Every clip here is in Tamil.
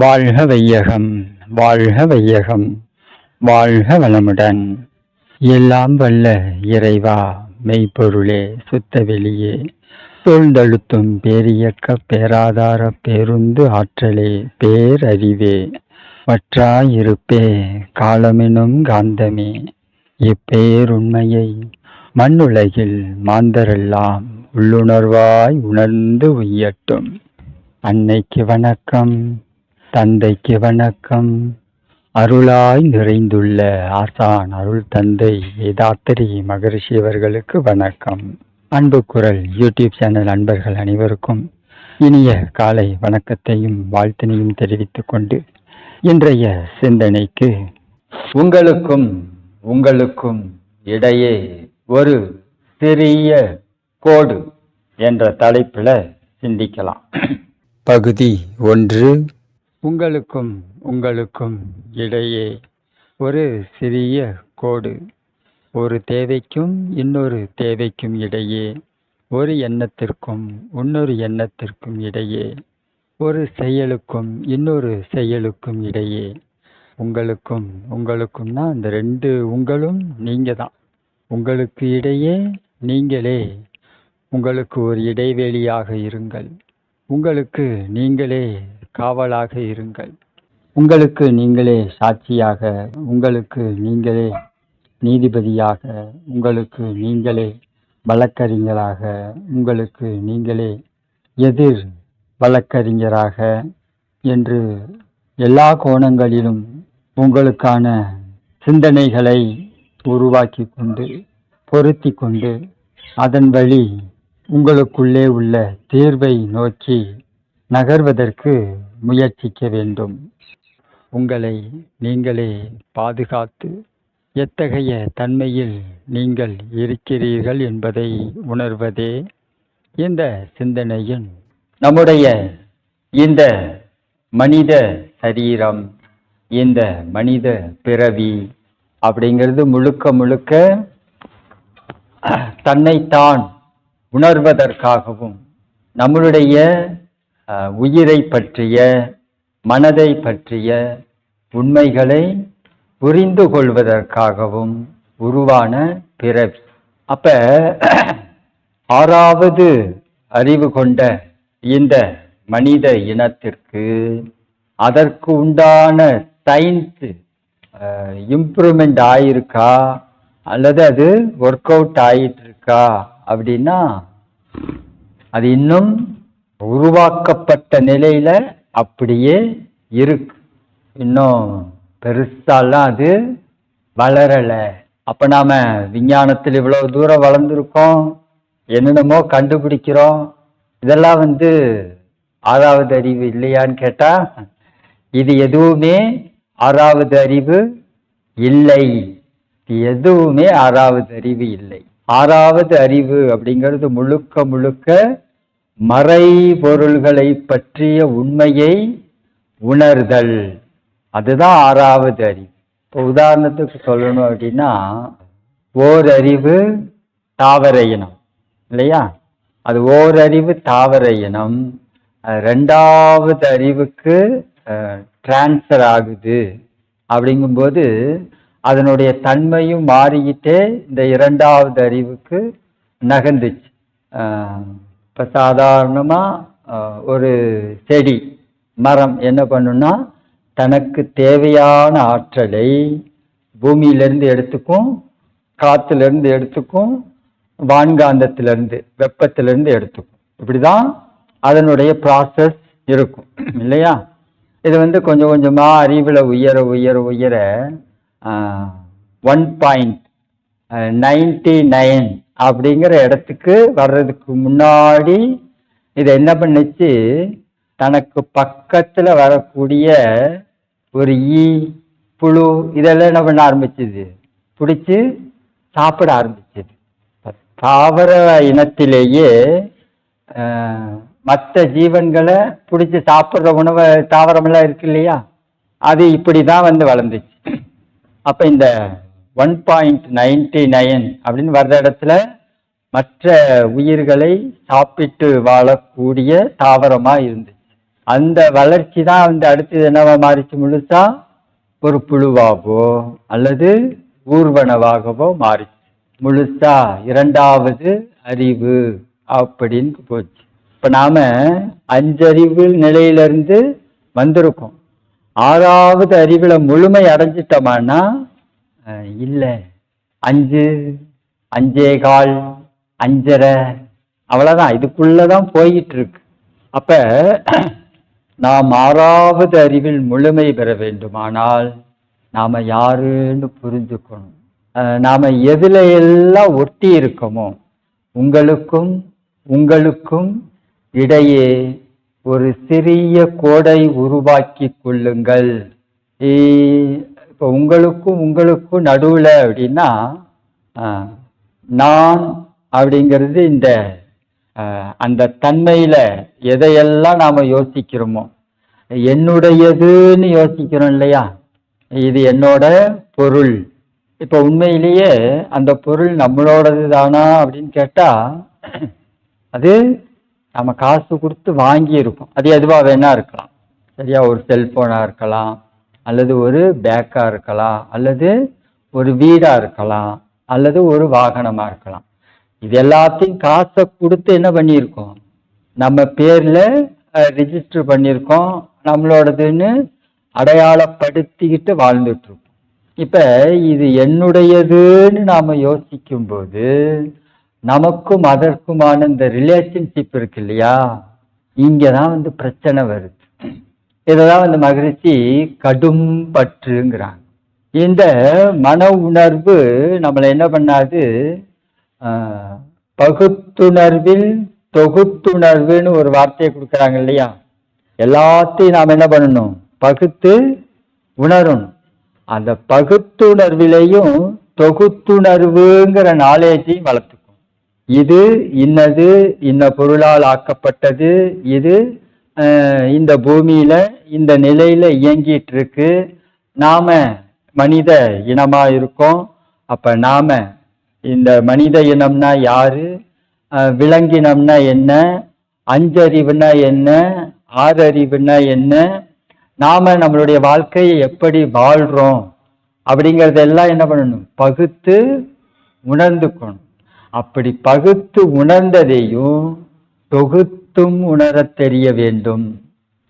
வாழ்க வையகம், வாழ்க வையகம், வாழ்க வளமுடன். எல்லாம் வல்ல இறைவா, மெய்ப்பொருளே, சுத்த வெளியே, சூழ்ந்தழுத்தும் பேரியக்க பேராதார பேருந்து ஆற்றலே, பேரறிவே, வற்றாயிருப்பே, காலமெனும் காந்தமே, இப்பேருண்மையை மண்ணுலகில் மாந்தரெல்லாம் உள்ளுணர்வாய் உணர்ந்து உய்யட்டும். அன்னைக்கு வணக்கம், தந்தைக்கு வணக்கம், அருளாய் நிறைந்துள்ள ஆசான் அருள் தந்தை வேதாத்திரி மகரிஷி அவர்களுக்கு வணக்கம். அன்பு குரல் யூடியூப் சேனல் அன்பர்கள் அனைவருக்கும் இனிய காலை வணக்கத்தையும் வாழ்த்தினையும் தெரிவித்துக் கொண்டு இன்றைய சிந்தனைக்கு உங்களுக்கும் இடையே ஒரு சிறிய கோடு என்ற தலைப்புல சிந்திக்கலாம். பகுதி 1. உங்களுக்கும் இடையே ஒரு சிறிய கோடு. ஒரு தேவைக்கும் இன்னொரு தேவைக்கும் இடையே, ஒரு எண்ணத்திற்கும் இன்னொரு எண்ணத்திற்கும் இடையே, ஒரு செயலுக்கும் இன்னொரு செயலுக்கும் இடையே, உங்களுக்கும்னா அந்த ரெண்டு உங்களும் நீங்க தான். உங்களுக்கு இடையே நீங்களே உங்களுக்கு ஒரு இடைவெளியாக இருங்கள். உங்களுக்கு நீங்களே காவலாக இருங்கள். உங்களுக்கு நீங்களே சாட்சியாக, உங்களுக்கு நீங்களே நீதிபதியாக, உங்களுக்கு நீங்களே வழக்கறிஞராக, உங்களுக்கு நீங்களே எதிர் வழக்கறிஞராக என்று எல்லா கோணங்களிலும் உங்களுக்கான சிந்தனைகளை உருவாக்கி கொண்டு பொருத்தி கொண்டு அதன் வழி உங்களுக்குள்ளே உள்ள தீர்வை நோக்கி நகர்வதற்கு முயற்சிக்க வேண்டும். உங்களை நீங்களே பாதுகாத்து எத்தகைய தன்மையில் நீங்கள் இருக்கிறீர்கள் என்பதை உணர்வதே இந்த சிந்தனையின் நம்முடைய இந்த மனித சரீரம், இந்த மனித பிறவி அப்படிங்கிறது முழுக்க தன்னைத்தான் உணர்வதற்காகவும் நம்மளுடைய உயிரை பற்றிய மனதை பற்றிய உண்மைகளை புரிந்து கொள்வதற்காகவும் உருவான பிறவி. அப்ப 6வது அறிவு கொண்ட இந்த மனித இனத்திற்கு அதற்கு உண்டான சயின்ஸ் இம்ப்ரூவ்மெண்ட் ஆயிருக்கா அல்லது அது ஒர்க் அவுட் ஆயிட்டு இருக்கா அப்படின்னா அது இன்னும் உருவாக்கப்பட்ட நிலையில அப்படியே இருக்கு. இன்னும் பெருசாலாம் அது வளரல. அப்ப நாம விஞ்ஞானத்தில் இவ்வளவு தூரம் வளர்ந்துருக்கோம், என்னென்னமோ கண்டுபிடிக்கிறோம். இதெல்லாம் 6வது அறிவு இல்லையான்னு கேட்டா இது எதுவுமே 6வது அறிவு இல்லை. எதுவுமே 6வது அறிவு இல்லை. 6வது அறிவு அப்படிங்கிறது முழுக்க மறைபொருள்களை பற்றிய உண்மையை உணர்தல். அதுதான் 6வது அறிவு. இப்போ உதாரணத்துக்கு சொல்லணும் அப்படின்னா, ஓரறிவு தாவர இனம் இல்லையா? அது ஓரறிவு தாவர இனம் 2வது அறிவுக்கு டிரான்ஸ்ஃபர் ஆகுது. அப்படிங்கும்போது அதனுடைய தன்மையும் மாறிக்கிட்டே இந்த 2வது அறிவுக்கு நகர்ந்துச்சு. இப்போ சாதாரணமாக ஒரு செடி மரம் என்ன பண்ணுன்னா, தனக்கு தேவையான ஆற்றலை பூமியிலேருந்து எடுத்துக்கும், காற்றுலேருந்து எடுத்துக்கும், வான்காந்தத்திலேருந்து வெப்பத்திலேருந்து எடுத்துக்கும். இப்படி தான் அதனுடைய ப்ராசஸ் இருக்கும் இல்லையா? இது கொஞ்சம் கொஞ்சமாக அறிவில் உயர 1.99 அப்படிங்கிற இடத்துக்கு வர்றதுக்கு முன்னாடி இதை என்ன பண்ணுச்சு, தனக்கு பக்கத்துல வரக்கூடிய ஒரு ஈ, புழு இதெல்லாம் என்ன பண்ண ஆரம்பிச்சது, பிடிச்சி சாப்பிட ஆரம்பிச்சது. தாவர இனத்திலேயே மற்ற ஜீவன்களை பிடிச்சி சாப்பிட்ற உணவை தாவரமெல்லாம் இருக்கு இல்லையா, அது இப்படிதான் வளர்ந்துச்சு. அப்ப இந்த 1.99 அப்படின்னு வர்ற இடத்துல மற்ற உயிர்களை சாப்பிட்டு வாழக்கூடிய தாவரமா இருந்துச்சு. அந்த வளர்ச்சி தான் வந்து அடுத்தது என்னவா மாறிச்சு, முழுசா ஒரு புழுவாகவோ அல்லது ஊர்வனவாகவோ மாறிச்சு. முழுசா இரண்டாவது அறிவு அப்படின்னு போச்சு. இப்ப நாம 5 அறிவு நிலையிலிருந்து வந்திருக்கோம். 6வது அறிவுல முழுமை அடைஞ்சிட்டோமான்னா இல்ல, 5, 5.15, 5.5 அவ்வளவுதான், இதுக்குள்ளதான் போயிட்டு இருக்கு. அப்ப நாம் 6வது அறிவில் முழுமை பெற வேண்டுமானால் நாம யாருன்னு புரிஞ்சுக்கணும். நாம எதுல எல்லாம் ஒட்டி இருக்கோமோ, உங்களுக்கும் இடையே ஒரு சிறிய கோடை உருவாக்கி கொள்ளுங்கள். இப்ப உங்களுக்கும் நடுவுல அப்படின்னா நான் அப்படிங்கிறது இந்த அந்த தன்மையில எதையெல்லாம் நாம யோசிக்கிறோமோ, என்னுடையதுன்னு யோசிக்கிறோம் இல்லையா, இது என்னோட பொருள். இப்ப உண்மையிலேயே அந்த பொருள் நம்மளோடது தானா அப்படின்னு கேட்டா, அது நம்ம காசு கொடுத்து வாங்கி இருக்கோம். அது எதுவா வேணா இருக்கலாம், சரியா, ஒரு செல்போனா இருக்கலாம், அல்லது ஒரு பேக்கா இருக்கலாம், அல்லது ஒரு வீடா இருக்கலாம், அல்லது ஒரு வாகனமா இருக்கலாம். இது எல்லாத்தையும் காசை கொடுத்து என்ன பண்ணியிருக்கோம், நம்ம பேர்ல ரிஜிஸ்டர் பண்ணியிருக்கோம், நம்மளோடதுன்னு அடையாளப்படுத்திக்கிட்டு வாழ்ந்துட்டு இருக்கோம். இப்ப இது என்னுடையதுன்னு நாம யோசிக்கும் போது நமக்கும் அதற்குமான இந்த ரிலேஷன்ஷிப் இருக்கு இல்லையா, இங்கதான் வந்து பிரச்சனை வருது. இததான் வந்து மகிழ்ச்சி கடும் பற்றுங்கிறாங்க. இந்த மன உணர்வு நம்மளை என்ன பண்ணாது, பகுத்துணர்வில் தொகுத்துணர்வுன்னு ஒரு வார்த்தையை கொடுக்குறாங்க இல்லையா, எல்லாத்தையும் நாம் என்ன பண்ணணும், பகுத்து உணரணும். அந்த பகுத்துணர்விலையும் தொகுத்துணர்வுங்கிற நாலேஜையும் வளர்த்துக்கும். இது இன்னது இன்ன பொருளால் ஆக்கப்பட்டது, இது இந்த பூமியில இந்த நிலையில இயங்கிட்டு இருக்கு, நாம மனித இனமா இருக்கோம். அப்ப நாம இந்த மனித இனம்னா யாரு, விலங்கினம்னா என்ன, 5 அறிவுனா என்ன, 6 அறிவுனா என்ன, நாம நம்மளுடைய வாழ்க்கையை எப்படி வாழ்றோம் அப்படிங்கறதெல்லாம் என்ன பண்ணணும், பகுத்து உணர்ந்துக்கணும். அப்படி பகுத்து உணர்ந்ததையும் தொகுத்தும் உணர தெரிய வேண்டும்,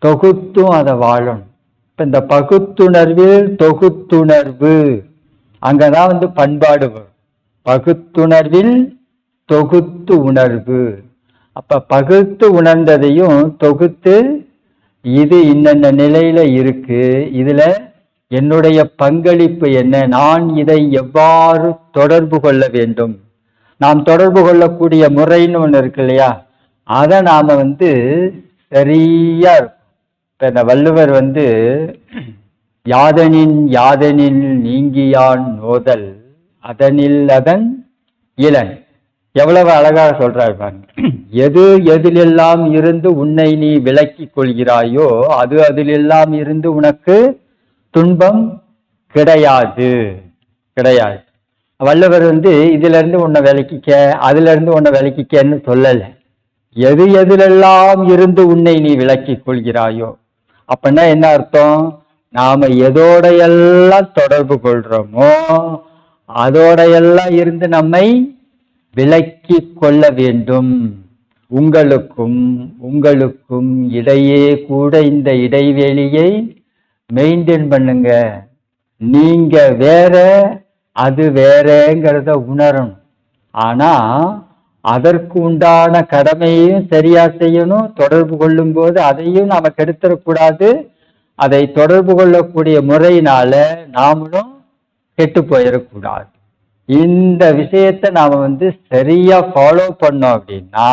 தொகுத்தும் அதை வாழணும். இப்ப இந்த பகுத்துணர்வில் தொகுத்துணர்வு, அங்கதான் வந்து பண்பாடு வரும். பகுத்துணர்வில் தொகுத்து உணர்வு. அப்ப பகுத்து உணர்ந்ததையும் தொகுத்து, இது இன்னென்ன நிலையில இருக்கு, இதுல என்னுடைய பங்களிப்பு என்ன, நான் இதை எவ்வாறு தொடர்பு கொள்ள வேண்டும், நாம் தொடர்பு கொள்ளக்கூடிய முறைன்னு ஒண்ணு இருக்கு இல்லையா, அதை நாம வந்து சரியா இருக்கும். இப்ப இந்த வள்ளுவர் வந்து யாதனில் நீங்கியான் நோதல் அதனில் அதன் இளன், எவ்வளவு அழகாக சொல்றாரு பாருங்க. எதிலெல்லாம் இருந்து உன்னை நீ விலக்கிக் கொள்கிறாயோ அதிலெல்லாம் இருந்து உனக்கு துன்பம் கிடையாது. வள்ளுவர் வந்து இதுல இருந்து உன்னை விலக்கிக்க, அதுல இருந்து உன்னை விலக்கிக்கன்னு சொல்லல. எதிலெல்லாம் இருந்து உன்னை நீ விலக்கிக் கொள்கிறாயோ அப்படின்னா என்ன அர்த்தம், நாம எதோட எல்லாம் தொடர்பு கொள்றோமோ அதோட எல்லாம் இருந்து நம்மை விலக்கி கொள்ள வேண்டும். உங்களுக்கும் இடையே கூட இந்த இடைவெளியை மெயின்டைன் பண்ணுங்க. நீங்க வேற அது வேறங்கிறத உணரணும். ஆனா அதற்கு உண்டான கடமையையும் சரியா செய்யணும். தொடர்பு கொள்ளும் போது அதையும் நாம கெடுத்துடக்கூடாது. அதை தொடர்பு கொள்ளக்கூடிய முறையினால நாமளும் கெட்டு போயிடக்கூடாது. இந்த விஷயத்தை நாம வந்து சரியா ஃபாலோ பண்ணோம் அப்படின்னா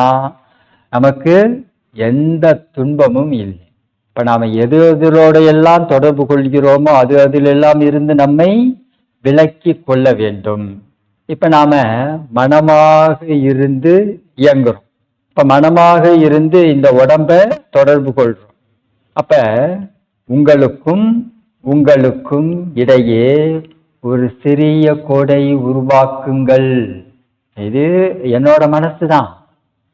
நமக்கு எந்த துன்பமும் இல்லை. இப்ப நாம எதிலோட எல்லாம் தொடர்பு கொள்கிறோமோ அதிலெல்லாம் இருந்து நம்மை விலக்கி கொள்ள வேண்டும். இப்ப நாம மனமாக இருந்து இயங்குறோம். இப்ப மனமாக இருந்து இந்த உடம்ப தொடர்பு கொள்றோம். அப்ப உங்களுக்கும் இடையே ஒரு சிறிய கோடை உருவாக்குங்கள். இது என்னோட மனசு தான்,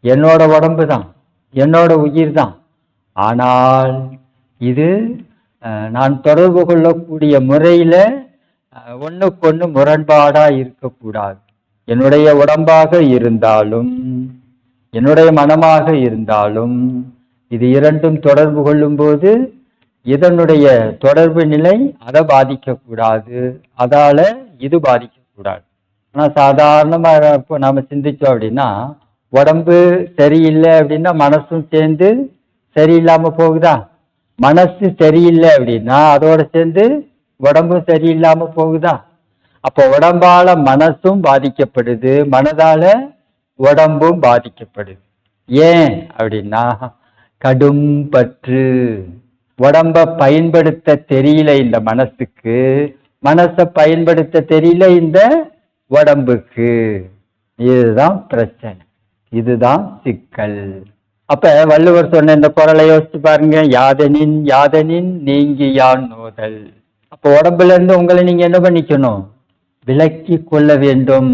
என்னோட உடம்பு தான், என்னோட உயிர் தான். ஆனால் இது நான் தொடர்பு கொள்ளக்கூடிய முறையில ஒண்ணுக்கொண்ணு முரண்பாடா இருக்கக்கூடாது. என்னுடைய உடம்பாக இருந்தாலும் என்னுடைய மனமாக இருந்தாலும் இது இரண்டும் தொடர்பு கொள்ளும் போது இதனுடைய தொடர்பு நிலை அதை பாதிக்கக்கூடாது, அதால இது பாதிக்கக்கூடாது. ஆனா சாதாரணமா இப்போ நாம சிந்திச்சோம் அப்படின்னா, உடம்பு சரியில்லை அப்படின்னா மனசும் சேர்ந்து சரியில்லாம போகுதா? மனசு சரியில்லை அப்படின்னா அதோட சேர்ந்து உடம்பும் சரியில்லாம போகுதா? அப்போ உடம்பால மனசும் பாதிக்கப்படுது, மனதால உடம்பும் பாதிக்கப்படுது. ஏன் அப்படின்னா கடும் பற்று. உடம்ப பயன்படுத்த தெரியல இந்த மனசுக்கு, மனசை பயன்படுத்த தெரியல இந்த உடம்புக்கு. இதுதான் பிரச்சனை, இதுதான் சிக்கல். அப்ப வள்ளுவர் சொன்ன இந்த குறளை யோசிச்சு பாருங்க. யாதனின் யாதனின் நீங்கியான் நோதல். அப்ப உடம்புல இருந்து உங்களை நீங்க என்ன பண்ணிக்கணும்? விலக்கி கொள்ள வேண்டும்.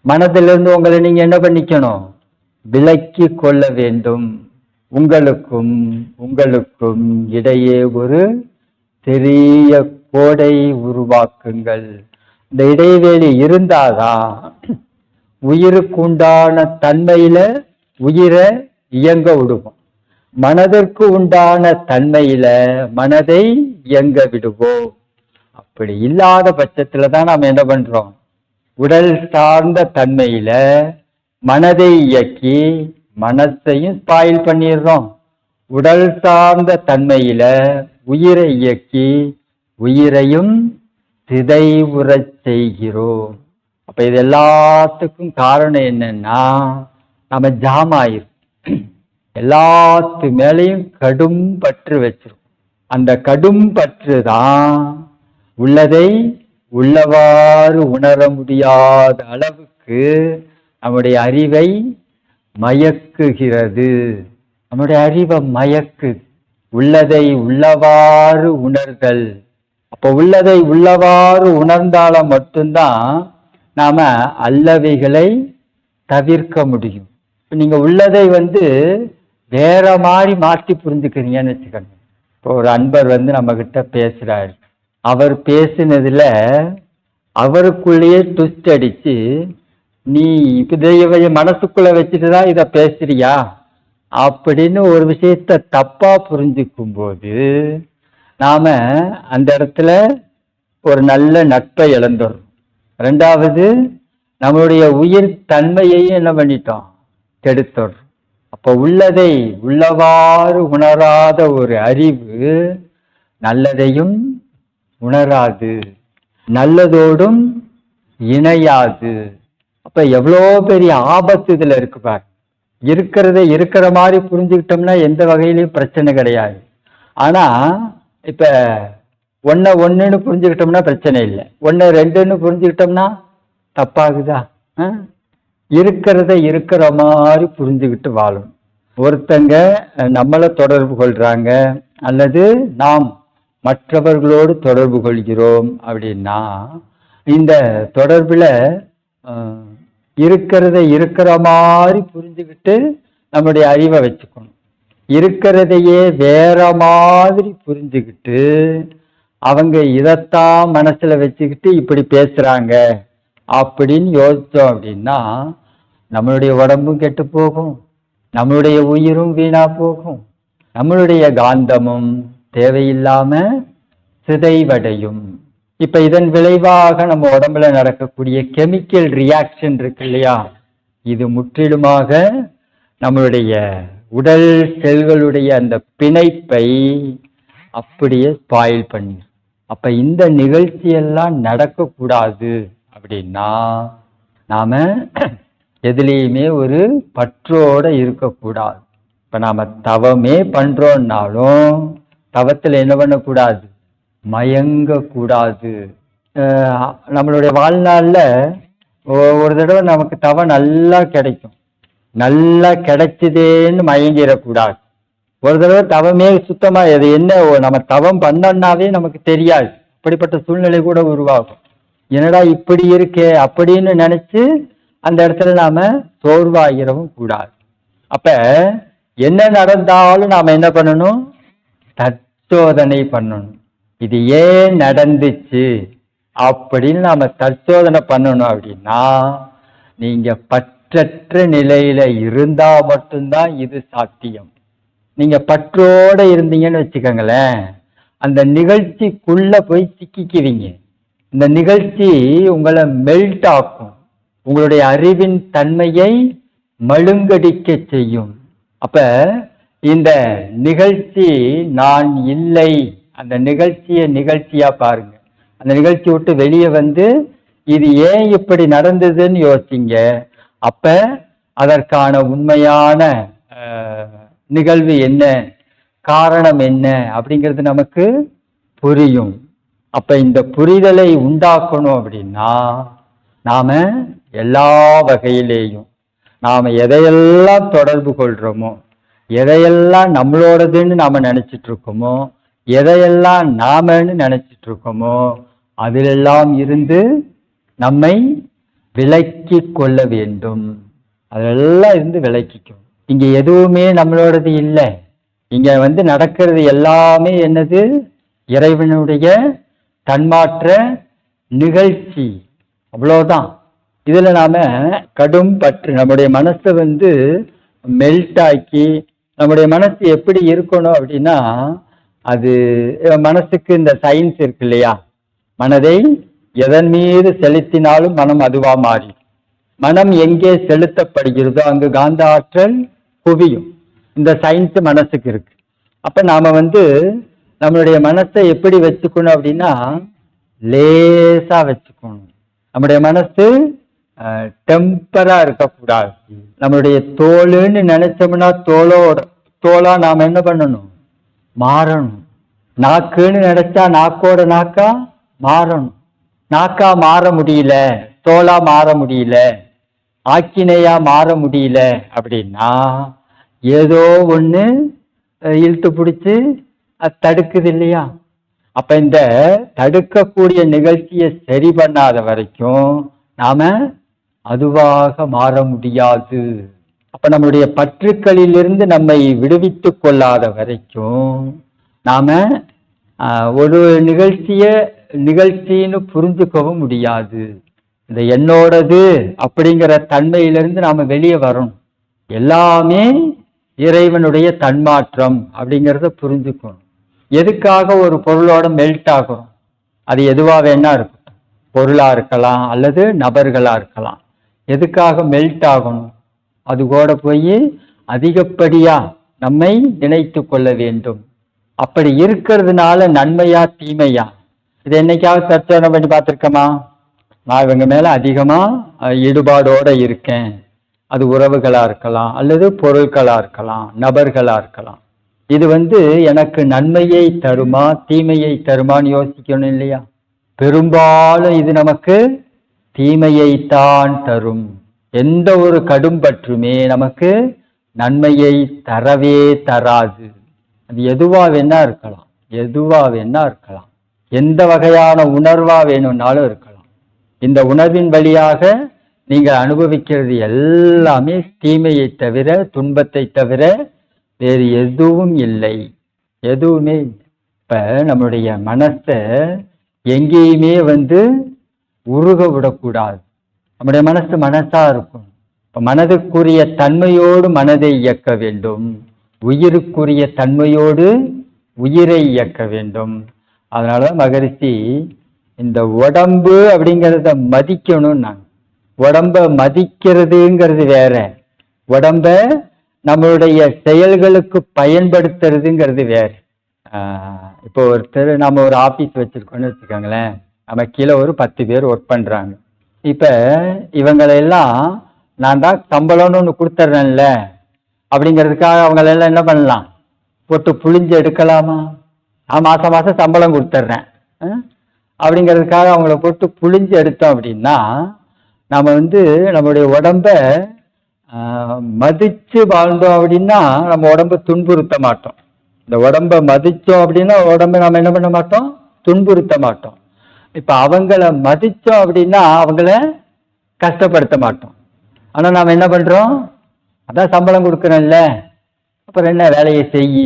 மனதிலிருந்து உங்களை நீங்க என்ன பண்ணிக்கணும்? விலக்கி கொள்ள வேண்டும். உங்களுக்கும் உங்களுக்கும் இடையே ஒரு பெரிய கோடை உருவாக்குங்கள். இந்த இடைவெளி இருந்தாதான் உயிருக்கு உண்டான தன்மையில உயிரை இயங்க விடுவோம், மனதிற்கு உண்டான தன்மையில மனதை இயங்க விடுவோம். அப்படி இல்லாத பட்சத்துல தான் நாம் என்ன பண்றோம்? உடல் சார்ந்த தன்மையில மனதை இயக்கி மனசையும் ஸ்பாயில் பண்ணிடுறோம். உடல் சார்ந்த தன்மையில உயிரை இயக்கி உயிரையும் சிதைவுறச் செய்கிறோம். அப்ப இது எல்லாத்துக்கும் காரணம் என்னன்னா, நம்ம ஜாம் ஆயிரும். எல்லாத்து மேலையும் கடும் பற்று வச்சிருக்கோம். அந்த கடும் பற்று தான் உள்ளதை உள்ளவாறு உணர முடியாத அளவுக்கு நம்முடைய அறிவை மயக்குகிறது. நம்முடைய அறிவை மயக்கு. உள்ளதை உள்ளவாறு உணர்தல். அப்ப உள்ளதை உள்ளவாறு உணர்ந்தால மட்டும்தான் நாம அல்லவைகளை தவிர்க்க முடியும். நீங்க உள்ளதை வேற மாதிரி மாற்றி புரிஞ்சுக்கிறீங்கன்னு வச்சுக்கோங்க. இப்போ ஒரு அன்பர் நம்ம கிட்ட பேசுறாரு. அவர் பேசினதுல அவருக்குள்ளேயே ட்விஸ்ட் அடிச்சு, நீ இதைய மனசுக்குள்ள வச்சுட்டுதான் இத பேசுறியா அப்படின்னு ஒரு விஷயத்த தப்பா புரிஞ்சுக்கும் போது நாம அந்த இடத்துல ஒரு நல்ல நட்பை இழந்துடுறோம். ரெண்டாவது, நம்மளுடைய உயிர் தன்மையையும் என்ன பண்ணிட்டோம்? கெடுத்துடுறோம். அப்ப உள்ளதை உள்ளவாறு உணராத ஒரு அறிவு நல்லதையும் உணராது, நல்லதோடும் இணையாது. அப்ப எவ்வளோ பெரிய ஆபத்து இதுல இருக்கு பாரு. இருக்கிறத இருக்கிற மாதிரி புரிஞ்சுக்கிட்டோம்னா எந்த வகையிலையும் பிரச்சனை கிடையாது. ஆனா இப்ப ஒன்னுன்னு புரிஞ்சுக்கிட்டோம்னா பிரச்சனை இல்லை, ஒன்னு ரெண்டுன்னு புரிஞ்சுக்கிட்டோம்னா தப்பாகுதா? இருக்கிறத இருக்கிற மாதிரி புரிஞ்சுக்கிட்டு வாழணும். ஒருத்தங்க நம்மளை தொடர்பு கொள்றாங்க அல்லது நாம் மற்றவர்களோடு தொடர்பு கொள்கிறோம் அப்படின்னா இந்த தொடர்புல இருக்கிறத இருக்கிற மாதிரி புரிஞ்சுக்கிட்டு நம்முடைய அறிவை வச்சுக்கணும். இருக்கிறதையே வேற மாதிரி புரிஞ்சுக்கிட்டு அவங்க இதைத்தான் மனசுல வச்சுக்கிட்டு இப்படி பேசுறாங்க அப்படின்னு யோசிச்சோம் அப்படின்னா நம்மளுடைய உடம்பும் கெட்டு போகும், நம்மளுடைய உயிரும் வீணா போகும், நம்மளுடைய காந்தமும் தேவையில்லாம சிதைவடையும். இப்ப இதன் விளைவாக நம்ம உடம்புல நடக்கக்கூடிய கெமிக்கல் ரியாக்ஷன் இருக்கு இல்லையா, இது முற்றிலுமாக நம்மளுடைய உடல் செல்களுடைய அந்த பிணைப்பை அப்படியே ஸ்பாயில் பண்ணி. அப்ப இந்த நிகழ்ச்சியெல்லாம் நடக்கக்கூடாது அப்படின்னா நாம எதுலேயுமே ஒரு பற்றோட இருக்கக்கூடாது. இப்ப நாம தவமே பண்றோம்னாலும் தவத்துல என்ன பண்ணக்கூடாது? மயங்கக்கூடாது. நம்மளுடைய வாழ்நாள்ல ஒரு தடவை நமக்கு தவம் நல்லா கிடைக்கும், நல்லா கிடைச்சதேன்னு மயங்கிடக்கூடாது. ஒரு தடவை தவமே சுத்தமா அது என்ன நம்ம தவம் பண்ணோம்னாவே நமக்கு தெரியாது, அப்படிப்பட்ட சூழ்நிலை கூட உருவாகும். என்னடா இப்படி இருக்கே அப்படின்னு நினைச்சு அந்த இடத்துல நாம சோர்வாகிறவும் கூடாது. அப்ப என்ன நடந்தாலும் நாம என்ன பண்ணணும்? தற்சோதனை பண்ணணும். இது ஏன் நடந்துச்சு அப்படின்னு நாம தற்சோதனை பண்ணணும். அப்படின்னா நீங்க பற்றற்ற நிலையில இருந்தா மட்டும்தான் இது சாத்தியம். நீங்க பற்றோட இருந்தீங்கன்னு வச்சுக்கோங்களேன், அந்த நிகழ்ச்சிக்குள்ள போய் சிக்கிக்குவீங்க. இந்த நிகழ்ச்சி உங்களை மெல்ட் ஆக்கும், உங்களுடைய அறிவின் தன்மையை மழுங்கடிக்க செய்யும். அப்ப இந்த நிகழ்ச்சி நான் இல்லை, அந்த நிகழ்ச்சியா பாருங்க. அந்த நிகழ்ச்சி விட்டு வெளியே வந்து இது ஏன் இப்படி நடந்ததுன்னு யோசிங்க. அப்ப அதற்கான உண்மையான நிகழ்வு என்ன, காரணம் என்ன அப்படிங்கிறது நமக்கு புரியும். அப்ப இந்த புரிதலை உண்டாக்கணும் அப்படின்னா நாம எல்லா வகையிலேயும் நாம எதையெல்லாம் தொடர்பு கொள்றோமோ, எதையெல்லாம் நம்மளோடதுன்னு நாம நினைச்சிட்டு இருக்கோமோ, எதையெல்லாம் நாமன்னு நினைச்சிட்டு இருக்கோமோ, அதிலெல்லாம் இருந்து நம்மை விலக்கி கொள்ள வேண்டும். அதெல்லாம் இருந்து விலக்கிக்கும். இங்க எதுவுமே நம்மளோடது இல்லை. இங்க நடக்கிறது எல்லாமே என்னது? இறைவனுடைய தன்மாற்ற நிகழ்ச்சி, அவ்வளவுதான். இதுல நாம கடும் பற்று, நம்முடைய மனசை மெல்ட் ஆக்கி, நம்முடைய மனசு எப்படி இருக்கணும் அப்படின்னா, அது மனசுக்கு இந்த சயின்ஸ் இருக்கு இல்லையா, மனதை எதன் மீது செலுத்தினாலும் மனம் அதுவா மாறி, மனம் எங்கே செலுத்தப்படுகிறதோ அங்கு காந்த ஆற்றல் குவியும். இந்த சயின்ஸ் மனசுக்கு இருக்கு. அப்ப நாம நம்மளுடைய மனசை எப்படி வச்சுக்கணும் அப்படின்னா, லேசா வச்சுக்கணும். நம்முடைய மனசு டெம்பரா இருக்கக்கூடாது. நம்மளுடைய தோலுன்னு நினைச்சோம்னா தோலா நாம என்ன பண்ணணும்? மாறணும். நாக்குன்னு நினைச்சா நாக்கோட நாக்கா மாறணும். நாக்கா மாற முடியல, தோலா மாற முடியல, ஆக்கினையா மாற முடியல அப்படின்னா ஏதோ ஒண்ணு இழுத்து பிடிச்சு அது தடுக்குது இல்லையா? அப்ப இந்த தடுக்கக்கூடிய நிகழ்ச்சியை சரி பண்ணாத வரைக்கும் நாம அதுவாக மாற முடியாது. அப்ப நம்மளுடைய பற்றுக்களிலிருந்து நம்மை விடுவித்து கொள்ளாத வரைக்கும் நாம ஒரு நிகழ்ச்சின்னு புரிஞ்சுக்கவும் முடியாது. இந்த என்னோடது அப்படிங்கிற தன்மையிலிருந்து நாம வெளியே வரணும். எல்லாமே இறைவனுடைய தன்மாற்றம் அப்படிங்கிறத புரிஞ்சுக்கணும். எதுக்காக ஒரு பொருளோட மெல்ட் ஆகும்? அது எதுவா வேணா இருக்கட்டும், பொருளா இருக்கலாம் அல்லது நபர்களா இருக்கலாம். எதுக்காக மெல்ட் ஆகணும்? அது கூட போய் அதிகப்படியா நம்மை நினைத்து கொள்ள வேண்டும். அப்படி இருக்கிறதுனால நன்மையா தீமையா? இது என்னைக்காவது தற்சோதனை பண்ணி பார்த்திருக்கமா? நான் இவங்க மேல அதிகமா ஈடுபாடோட இருக்கேன். அது உறவுகளா இருக்கலாம் அல்லது பொருட்களா இருக்கலாம், நபர்களா இருக்கலாம். இது எனக்கு நன்மையை தருமா தீமையை தருமான்னு யோசிக்கணும் இல்லையா? பெரும்பாலும் இது நமக்கு தீமையைத்தான் தரும். எந்த ஒரு கடும் பற்றுமே நமக்கு நன்மையை தரவே தராது. அது எதுவா வேணா இருக்கலாம், எதுவா வேணா இருக்கலாம், எந்த வகையான உணர்வா வேணும்னாலும் இருக்கலாம். இந்த உணர்வின் வழியாக நீங்க அனுபவிக்கிறது எல்லாமே தீமையை தவிர, துன்பத்தை தவிர வேறு எதுவும் இல்லை, எதுவுமே. இப்ப நம்முடைய மனசை எங்கேயுமே உருக விடக்கூடாது. நம்முடைய மனசு மனசா இருக்கும். இப்ப மனதுக்குரிய தன்மையோடு மனதை இயக்க வேண்டும், உயிருக்குரிய தன்மையோடு உயிரை இயக்க வேண்டும். அதனால மகரிஷி இந்த உடம்பு அப்படிங்கிறத மதிக்கணும். நான் உடம்ப மதிக்கிறதுங்கிறது வேற, உடம்ப நம்மளுடைய செயல்களுக்கு பயன்படுத்துறதுங்கிறது வேற. இப்போ ஒருத்தர் நம்ம ஒரு ஆபீஸ் வச்சிருக்கோம்னு வச்சுக்கோங்களேன், நம்ம கீழே ஒரு 10 பேர் ஒர்க் பண்றாங்க. இப்ப இவங்களெல்லாம் நான் தான் சம்பளம்னு ஒன்று கொடுத்துட்றேன்ல அப்படிங்கிறதுக்காக அவங்களெல்லாம் என்ன பண்ணலாம்? போட்டு புழிஞ்சு எடுக்கலாமா? நான் மாசம் மாசம் சம்பளம் கொடுத்துட்றேன் அப்படிங்கிறதுக்காக அவங்கள போட்டு புழிஞ்சு எடுத்தோம் அப்படின்னா நம்ம நம்மளுடைய உடம்ப மதிச்சு வாழ்ந்தோம் அப்படின்னா நம்ம உடம்ப துன்புறுத்த மாட்டோம். இந்த உடம்ப மதிச்சோம் அப்படின்னா உடம்ப நம்ம என்ன பண்ண மாட்டோம்? துன்புறுத்த மாட்டோம். இப்ப அவங்கள மதிச்சோம் அப்படின்னா அவங்கள கஷ்டப்படுத்த மாட்டோம். ஆனா நாம என்ன பண்றோம்? அதான் சம்பளம் கொடுக்குறேன்ல, அப்புறம் என்ன வேலையை செய்,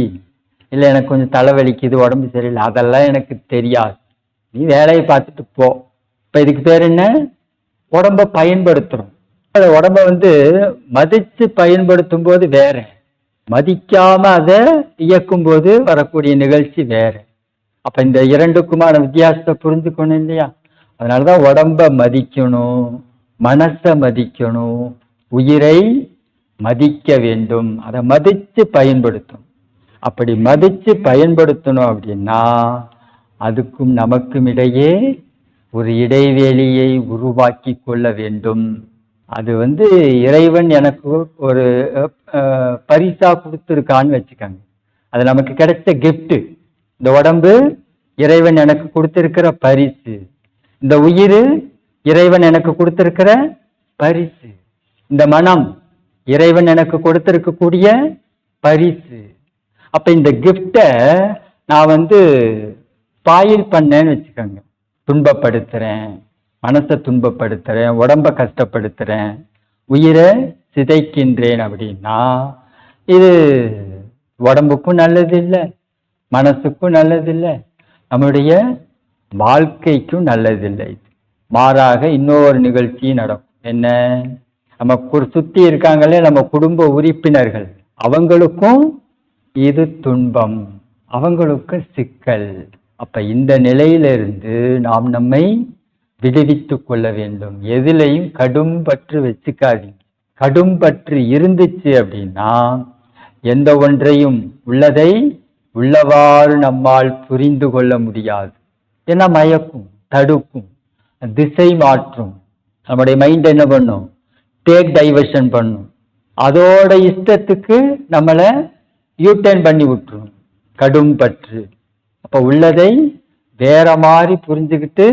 இல்லை எனக்கு கொஞ்சம் தலைவலிக்குது, உடம்பு சரியில்லை, அதெல்லாம் எனக்கு தெரியாது, நீ வேலையை பார்த்துட்டு போ. இப்போ இதுக்கு பேர் என்ன? உடம்ப பயன்படுத்துறோம். உடம்ப மதிச்சு பயன்படுத்தும் போது வேற, மதிக்காம அதை இயக்கும் போது வரக்கூடிய நிகழ்ச்சி வேற. அப்ப இந்த இரண்டுக்குமான வித்தியாசத்தை புரிஞ்சுக்கணும் இல்லையா? அதனாலதான் உடம்ப மதிக்கணும், மனசை மதிக்கணும், உயிரை மதிக்க வேண்டும், அதை மதிச்சு பயன்படுத்தணும். அப்படி மதிச்சு பயன்படுத்தணும் அப்படின்னா அதுக்கும் நமக்கும் இடையே ஒரு இடைவெளியை உருவாக்கி கொள்ள வேண்டும். அது இறைவன் எனக்கு ஒரு பரிசா கொடுத்துருக்கான்னு வச்சுக்காங்க. அது நமக்கு கிடைச்ச கிஃப்ட். இந்த உடம்பு இறைவன் எனக்கு கொடுத்திருக்கிற பரிசு, இந்த உயிர் இறைவன் எனக்கு கொடுத்திருக்கிற பரிசு, இந்த மனம் இறைவன் எனக்கு கொடுத்திருக்கக்கூடிய பரிசு. அப்ப இந்த கிஃப்டை நான் ஸ்பாயில் பண்ணேன்னு வச்சுக்கோங்க, துன்பப்படுத்துறேன், மனசை துன்பப்படுத்துறேன், உடம்ப கஷ்டப்படுத்துறேன், உயிரை சிதைக்கின்றேன் அப்படின்னா இது உடம்புக்கும் நல்லது இல்லை, மனசுக்கும் நல்லதில்லை, நம்முடைய வாழ்க்கைக்கும் நல்லதில்லை. மாறாக இன்னொரு நிகழ்ச்சி நடக்கும். என்ன? நம்ம சுத்தி இருக்காங்களே நம்ம குடும்ப உறுப்பினர்கள், அவங்களுக்கும் இது துன்பம், அவங்களுக்கு சிக்கல். அப்ப இந்த நிலையிலிருந்து நாம் நம்மை விடுவித்து கொள்ள வேண்டும். எதிலையும் கடும் பற்று வச்சுக்காதீங்க. கடும் பற்று இருந்துச்சு அப்படின்னா எந்த ஒன்றையும் உள்ளதை உள்ளவாறு நம்மால் புரிந்து கொள்ள முடியாது. ஏன்னா மயக்கும், தடுக்கும், திசை மாற்றும். நம்முடைய மைண்ட் என்ன பண்ணும்? டேக் டைவர்ஷன் பண்ணும், அதோட இஷ்டத்துக்கு நம்மளை யூட்டர்ன் பண்ணி விட்டுரும். கடும் பற்று. அப்ப உள்ளதை வேற மாதிரி புரிஞ்சுக்கிட்டு,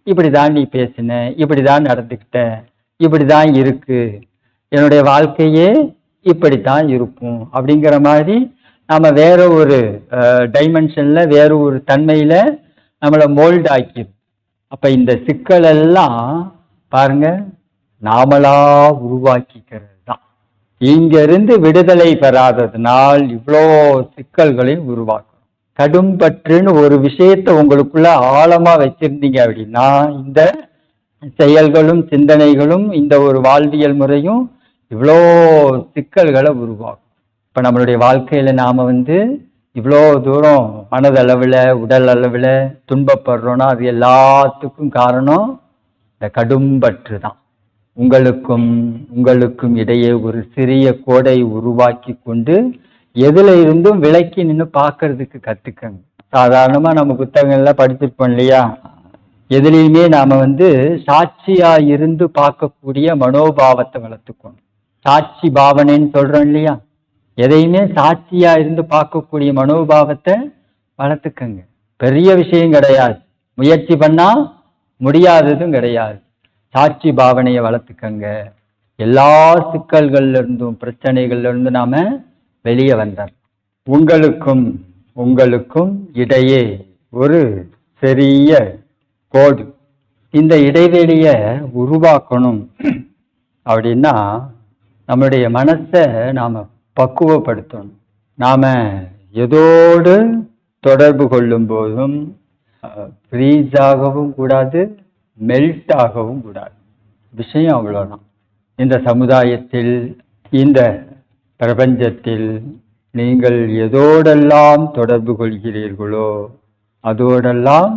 இப்படிதான் நீ பேசின, இப்படிதான் நடந்துக்கிட்ட, இப்படிதான் இருக்கு, என்னுடைய வாழ்க்கையே இப்படித்தான் இருக்கும் அப்படிங்கிற மாதிரி நாம வேற ஒரு டைமென்ஷன்ல, வேற ஒரு தன்மையில நம்மளை மோல்ட் ஆக்கிடும். அப்ப இந்த சிக்கல் எல்லாம் பாருங்க நாமளா உருவாக்கிக்கிறது தான். இங்க இருந்து விடுதலை பெறாததுனால் இவ்வளோ சிக்கல்களையும் உருவாக்கும். கடும் பற்றுன்னு ஒரு விஷயத்தை உங்களுக்குள்ள ஆழமா வச்சிருந்தீங்க அப்படின்னா இந்த செயல்களும் சிந்தனைகளும் இந்த ஒரு வாழ்வியல் முறையும் இவ்வளோ சிக்கல்களை உருவாக்கும். இப்ப நம்மளுடைய வாழ்க்கையில நாம இவ்வளோ தூரம் மனதளவில் உடல் அளவில் துன்பப்படுறோன்னா அது எல்லாத்துக்கும் காரணம் இந்த கடும் பற்று தான். உங்களுக்கும் இடையே ஒரு சிறிய கோடை உருவாக்கி கொண்டு எதுல இருந்தும் விலக்கி நின்று பார்க்கறதுக்கு கத்துக்கங்க. சாதாரணமா நம்ம புத்தகங்கள்ல படிச்சிருப்போம் இல்லையா? எதுலையுமே நாம சாட்சியா இருந்து பார்க்கக்கூடிய மனோபாவத்தை வளர்த்துக்கணும். சாட்சி பாவனைன்னு சொல்றோம் இல்லையா? எதையுமே சாட்சியா இருந்து பார்க்கக்கூடிய மனோபாவத்தை வளர்த்துக்கங்க. பெரிய விஷயம் கிடையாது, முயற்சி பண்ணா முடியாததும் கிடையாது. சாட்சி பாவனையை வளர்த்துக்கங்க. எல்லா சிக்கல்கள்ல இருந்தும் பிரச்சனைகள்ல இருந்து நாம வெளியே வந்தார். உங்களுக்கும் இடையே ஒரு பெரிய கோடு. இந்த இடைவெளிய உருவாக்கணும் அப்படின்னா நம்முடைய மனசை நாம பக்குவப்படுத்தணும். நாம எதோடு தொடர்பு கொள்ளும் போதும் ஃப்ரீஸ் ஆகவும் கூடாது, மெல்ட் ஆகவும் கூடாது. விஷயம் அவ்வளோதான். இந்த சமுதாயத்தில், இந்த பிரபஞ்சத்தில் நீங்கள் எதோடெல்லாம் தொடர்பு கொள்கிறீர்களோ அதோடெல்லாம்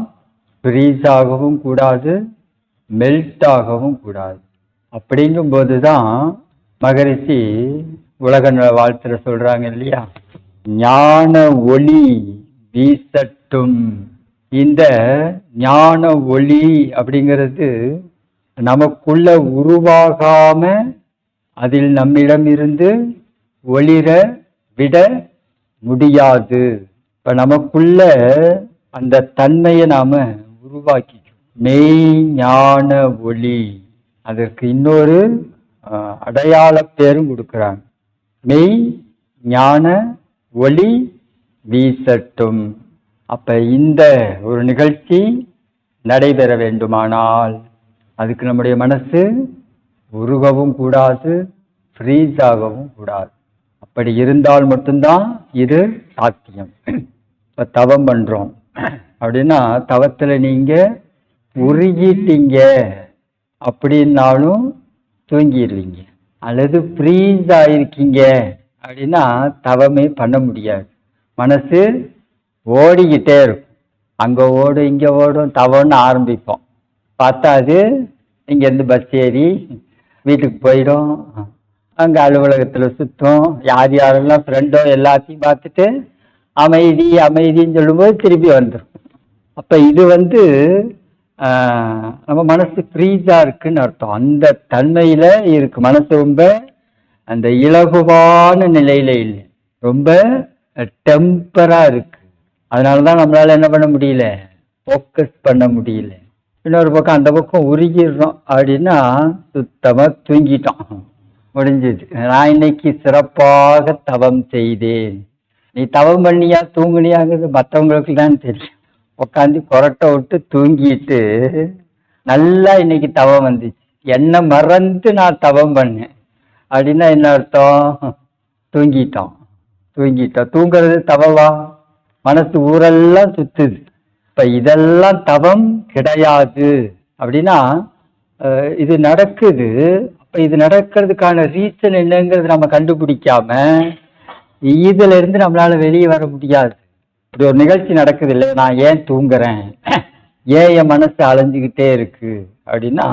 ஃப்ரீஸ் ஆகவும் கூடாது, மெல்ட் ஆகவும் கூடாது. அப்படிங்கும்போது தான் மகரிஷி உலக வாழ்த்துல சொல்றாங்க இல்லையா? ஞான ஒளி வீசட்டும். இந்த ஞான ஒளி அப்படிங்கிறது நமக்குள்ள உருவாகாம அதில் நம்மிடம் இருந்து ஒளிர விட முடியாது. இப்ப நமக்குள்ள அந்த தன்மையை நாம உருவாக்கிக்கணும். மெய் ஞான ஒளி. அதற்கு இன்னொரு அடையாள பேரும் கொடுக்கிறாங்க. மெய் ஞான ஒளி வீசட்டும். அப்ப இந்த ஒரு நிகழ்ச்சி நடைபெற வேண்டுமானால் அதுக்கு நம்முடைய மனசு உருகவும் கூடாது, ஃப்ரீஸ் ஆகவும் கூடாது. அப்ப அப்படி இருந்தால் மட்டும்தான் இது சாத்தியம். இப்போ தவம் பண்றோம் அப்படின்னா தவத்துல நீங்க உருகிட்டீங்க அப்படின்னாலும் தூங்கிடுவீங்க, அல்லது ஃப்ரீஸ் ஆயிருக்கீங்க அப்படின்னா தவமே பண்ண முடியாது. மனசு ஓடிக்கிட்டே இருக்கும், அங்க ஓடும் இங்க ஓடும், தவம்னு ஆரம்பிப்போம், பார்த்தா அது இங்கேருந்து பஸ் ஏறி வீட்டுக்கு போயிடும், அங்கே அலுவலகத்தில் சுற்றும், யார் யாரெல்லாம் ஃப்ரெண்டோ எல்லாத்தையும் பார்த்துட்டு அமைதி அமைதின்னு சொல்லும்போது திருப்பி வந்துடும். அப்போ இது நம்ம மனசு ஃப்ரீஸாக இருக்குன்னு அர்த்தம். அந்த தன்மையில் இருக்கு மனசு, ரொம்ப அந்த இலகுவான நிலையில இல்லை, ரொம்ப டெம்பராக இருக்கு. அதனால தான் நம்மளால என்ன பண்ண முடியல, ஃபோக்கஸ் பண்ண முடியல. இன்னொரு பக்கம் அந்த பக்கம் உருகிடுறோம் அப்படின்னா சுத்தமாக தூங்கிட்டோம், முடிஞ்சது. நான் இன்னைக்கு சிறப்பாக தவம் செய்தேன். நீ தவம் பண்ணியா தூங்குனியாங்கிறது மற்றவங்களுக்கு தான் தெரியும். உட்காந்து கொரட்டை விட்டு தூங்கிட்டு நல்லா இன்னைக்கு தவம் வந்துச்சு, என்ன மறந்து நான் தவம் பண்ணேன் அப்படின்னா என்ன அர்த்தம், தூங்கிட்டோம். தூங்குறது தவவா? மனசு ஊரெல்லாம் சுத்துது. இப்ப இதெல்லாம் தவம் கிடையாது அப்படின்னா இது நடக்குது. அப்ப இது நடக்கிறதுக்கான ரீசன் என்னங்கிறது நம்ம கண்டுபிடிக்காம இதுல இருந்து நம்மளால வெளியே வர முடியாது. இப்படி ஒரு நிகழ்ச்சி நடக்குது இல்லை, நான் ஏன் தூங்குறேன், ஏன் என் மனசு அலைஞ்சுக்கிட்டே இருக்கு அப்படின்னா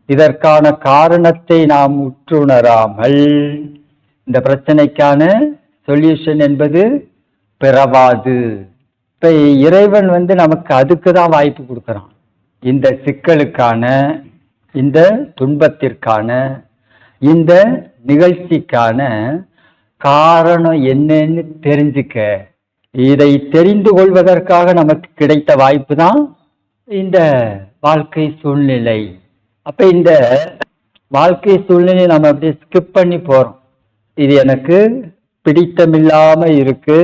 இதற்கான காரணத்தை நாம் உற்றுணராமல் இந்த பிரச்சனைக்கான சொல்யூஷன் என்பது பிறவாது. இப்ப இறைவன் நமக்கு அதுக்கு தான் வாய்ப்பு கொடுக்குறான். இந்த சிக்கலுக்கான, இந்த துன்பத்திற்கான, இந்த நிகழ்ச்சிக்கான காரணம் என்னன்னு தெரிஞ்சுக்க, இதை தெரிந்து கொள்வதற்காக நமக்கு கிடைத்த வாய்ப்பு தான் இந்த வாழ்க்கை சூழ்நிலை. அப்ப இந்த வாழ்க்கை சூழ்நிலையை நம்ம அப்படியே ஸ்கிப் பண்ணி போறோம். இது எனக்கு பிடித்தமில்லாம இருக்கு,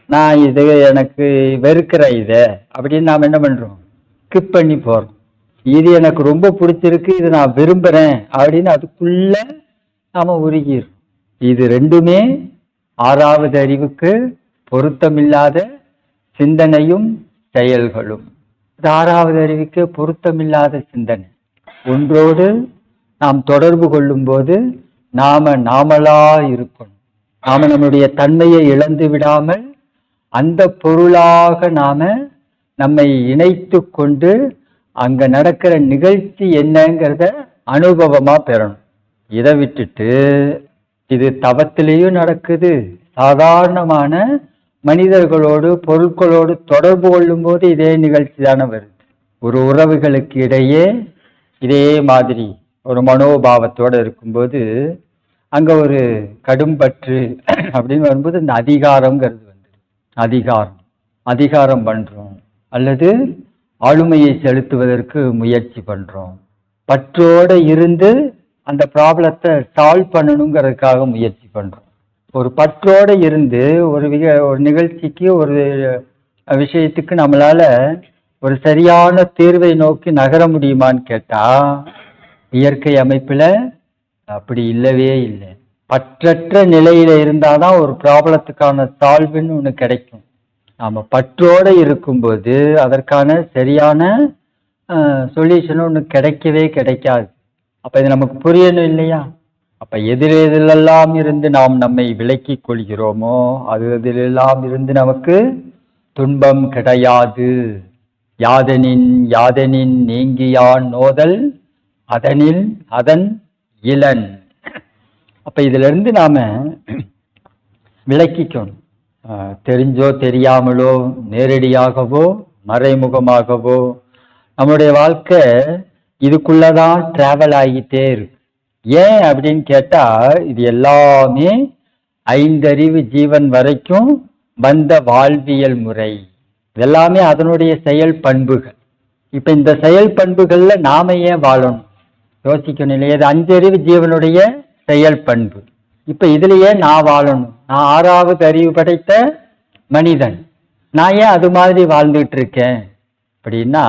நான் இது எனக்கு வெறுக்கிற இதை அப்படின்னு நாம் என்ன பண்றோம், ஸ்கிப் பண்ணி போறோம். இது எனக்கு ரொம்ப பிடிச்சிருக்கு, இது நான் விரும்புறேன் அப்படின்னு அதுக்குள்ள நாம உருகிடும். இது ரெண்டுமே ஆறாவது அறிவுக்கு பொருத்தமில்லாத சிந்தனையும் செயல்களும். இது ஆறாவது அறிவுக்கு பொருத்தமில்லாத சிந்தனை. ஒன்றோடு நாம் தொடர்பு கொள்ளும் போது நாமளா இருக்கணும். நாம நம்முடைய தன்மையை இழந்து விடாமல் அந்த பொருளாக நம்மை இணைத்து கொண்டு அங்க நடக்கிற நிகழ்ச்சி என்னங்கிறத அனுபவமா பெறணும். இதை விட்டுட்டு இது தவத்திலேயும் நடக்குது, சாதாரணமான மனிதர்களோடு பொருட்களோடு தொடர்பு கொள்ளும் போது இதே நிகழ்ச்சி தானே வருது. ஒரு உறவுகளுக்கு இடையே இதே மாதிரி ஒரு மனோபாவத்தோடு இருக்கும்போது அங்க ஒரு கடும்பற்று அப்படின்னு வரும்போது இந்த அதிகாரம்ங்கிறது அதிகாரம் பண்றோம், அல்லது ஆளுமையை செலுத்துவதற்கு முயற்சி பண்றோம். பற்றோட இருந்து அந்த ப்ராப்ளத்தை சால்வ் பண்ணணுங்கிறதுக்காக முயற்சி பண்றோம். ஒரு பற்றோட இருந்து ஒரு நிகழ்ச்சிக்கு, ஒரு விஷயத்துக்கு நம்மளால ஒரு சரியான தீர்வை நோக்கி நகர முடியுமான்னு கேட்டா இயற்கை அமைப்புல அப்படி இல்லவே இல்லை. பற்றற்ற நிலையில இருந்தாதான் ஒரு ப்ராப்ளத்துக்கான சால்வுன்னு ஒன்று கிடைக்கும். நாம பற்றோட இருக்கும்போது அதற்கான சரியான சொல்யூஷன் ஒன்று கிடைக்கவே கிடைக்காது. அப்ப இது நமக்கு புரியணும் இல்லையா? அப்ப எதிலெல்லாம் இருந்து நாம் நம்மை விலக்கிக் கொள்கிறோமோ அதிலெல்லாம் இருந்து நமக்கு துன்பம் கிடையாது. யாதெனின் நீங்கியான் நோதல் அதன் இளன். அப்ப இதுல இருந்து நாம விலக்கிக்கணும். தெரிஞ்சோ தெரியாமலோ, நேரடியாகவோ மறைமுகமாகவோ நம்மளுடைய வாழ்க்கை இதுக்குள்ளதான் டிராவல் ஆகிட்டே இருக்கு. ஏன் அப்படின்னு கேட்டா இது எல்லாமே ஐந்தறிவு ஜீவன் வரைக்கும் வந்த வாழ்வியல் முறை, இதெல்லாமே அதனுடைய செயல் பண்புகள். இப்ப இந்த செயல் பண்புகள்ல நாம ஏன் வாழணும் யோசிக்கணும் இல்லையா? இது அஞ்சறிவு ஜீவனுடைய செயல் பண்பு. இப்ப இதுலயே நான் வாழணும், நான் ஆறாவது அறிவு படைத்த மனிதன், நான் ஏன் அது மாதிரி வாழ்ந்துட்டு இருக்கேன் அப்படின்னா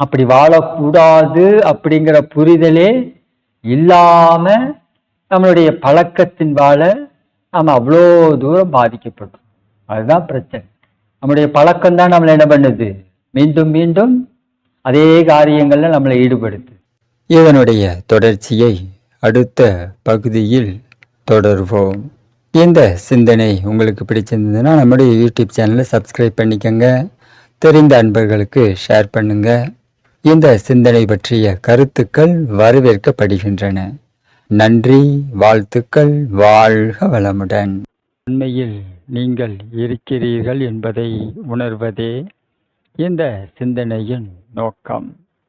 அப்படி வாழக்கூடாது அப்படிங்கிற புரிதலே இல்லாம நம்மளுடைய பழக்கத்தின் வாழ நாம் அவ்வளோ தூரம் பாதிக்கப்படும். அதுதான் பிரச்சனை. நம்முடைய பழக்கம் தான் நம்மளை என்ன பண்ணுது, மீண்டும் மீண்டும் அதே காரியங்கள்ல நம்மளை ஈடுபடுத்து. இதனுடைய தொடர்ச்சியை அடுத்த பகுதியில் தொடர்வோம். இந்த சிந்தனை உங்களுக்கு பிடிச்சிருந்ததுன்னா நம்முடைய யூடியூப் சேனலை சப்ஸ்கிரைப் பண்ணிக்கோங்க. தெரிந்த அன்பர்களுக்கு ஷேர் பண்ணுங்க. இந்த சிந்தனை பற்றிய கருத்துக்கள் வரவேற்கப்படுகின்றன. நன்றி, வாழ்த்துக்கள், வாழ்க வளமுடன். உண்மையில் நீங்கள் இருக்கிறீர்கள் என்பதை உணர்வதே இந்த சிந்தனையின் நோக்கம்.